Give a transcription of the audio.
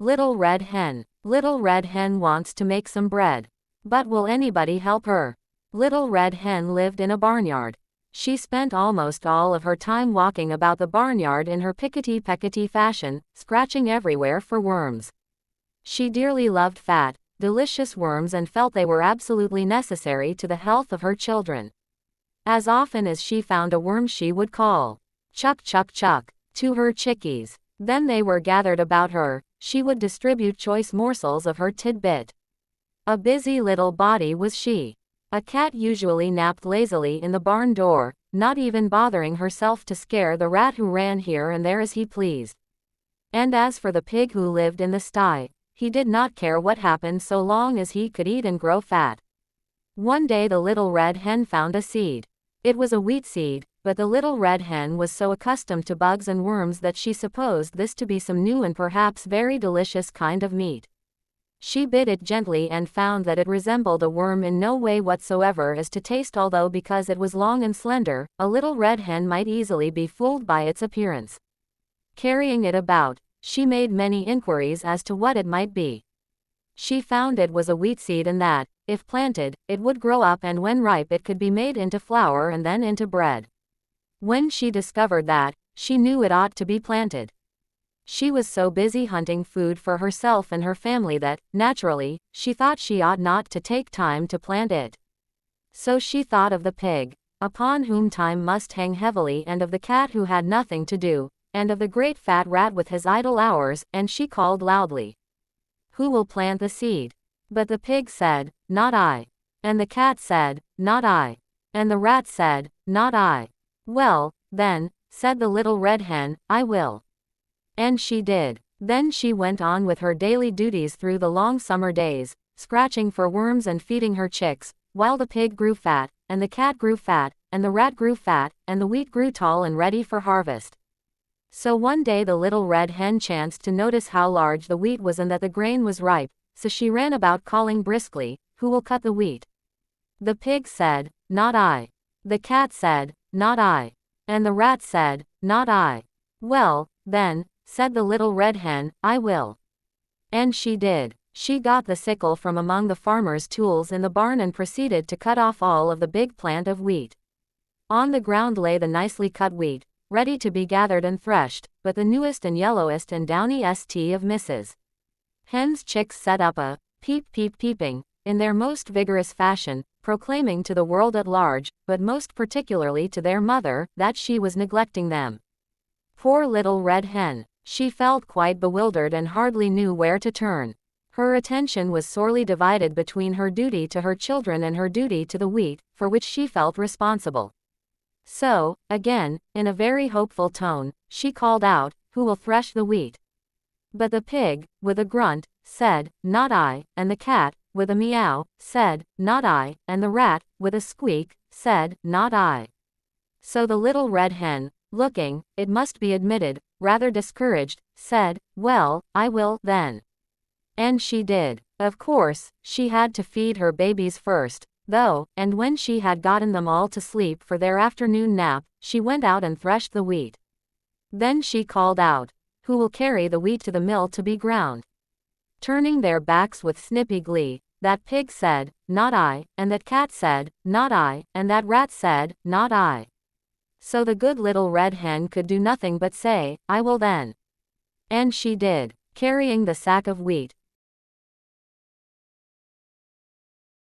Little Red Hen. Little Red Hen wants to make some bread. But will anybody help her? Little Red Hen lived in a barnyard. She spent almost all of her time walking about the barnyard in her pickety-peckety fashion, scratching everywhere for worms. She dearly loved fat, delicious worms and felt they were absolutely necessary to the health of her children. As often as she found a worm she would call, "Chuck, chuck, chuck," to her chickies. Then they were gathered about her. She would distribute choice morsels of her tidbit. A busy little body was she. A cat usually napped lazily in the barn door, not even bothering herself to scare the rat who ran here and there as he pleased. And as for the pig who lived in the sty, he did not care what happened so long as he could eat and grow fat. One day the little red hen found a seed. It was a wheat seed, but the little red hen was so accustomed to bugs and worms that she supposed this to be some new and perhaps very delicious kind of meat. She bit it gently and found that it resembled a worm in no way whatsoever as to taste, although because it was long and slender, a little red hen might easily be fooled by its appearance. Carrying it about, she made many inquiries as to what it might be. She found it was a wheat seed and that, if planted, it would grow up and when ripe it could be made into flour and then into bread. When she discovered that, she knew it ought to be planted. She was so busy hunting food for herself and her family that, naturally, she thought she ought not to take time to plant it. So she thought of the pig, upon whom time must hang heavily, and of the cat who had nothing to do, and of the great fat rat with his idle hours, and she called loudly, "Who will plant the seed?" But the pig said, "Not I." And the cat said, "Not I." And the rat said, "Not I." "Well, then," said the little red hen, "I will." And she did. Then she went on with her daily duties through the long summer days, scratching for worms and feeding her chicks, while the pig grew fat, and the cat grew fat, and the rat grew fat, and the wheat grew tall and ready for harvest. So one day the little red hen chanced to notice how large the wheat was and that the grain was ripe, so she ran about calling briskly, "Who will cut the wheat?" The pig said, "Not I." The cat said, "Not I." And the rat said, "Not I." "Well, then," said the little red hen, "I will." And she did. She got the sickle from among the farmer's tools in the barn and proceeded to cut off all of the big plant of wheat. On the ground lay the nicely cut wheat, ready to be gathered and threshed, but the newest and yellowest and downiest of Mrs. Hen's chicks set up a peep peep peeping, in their most vigorous fashion, proclaiming to the world at large, but most particularly to their mother, that she was neglecting them. Poor little red hen! She felt quite bewildered and hardly knew where to turn. Her attention was sorely divided between her duty to her children and her duty to the wheat, for which she felt responsible. So, again, in a very hopeful tone, she called out, "Who will thresh the wheat?" But the pig, with a grunt, said, "Not I," and the cat, with a meow, said, "Not I," and the rat, with a squeak, said, "Not I." So the little red hen, looking, it must be admitted, rather discouraged, said, "Well, I will, then." And she did. Of course, she had to feed her babies first, though, and when she had gotten them all to sleep for their afternoon nap, she went out and threshed the wheat. Then she called out, "Who will carry the wheat to the mill to be ground?" Turning their backs with snippy glee, that pig said, "Not I," and that cat said, "Not I," and that rat said, "Not I." So the good little red hen could do nothing but say, "I will then." And she did. Carrying the sack of wheat,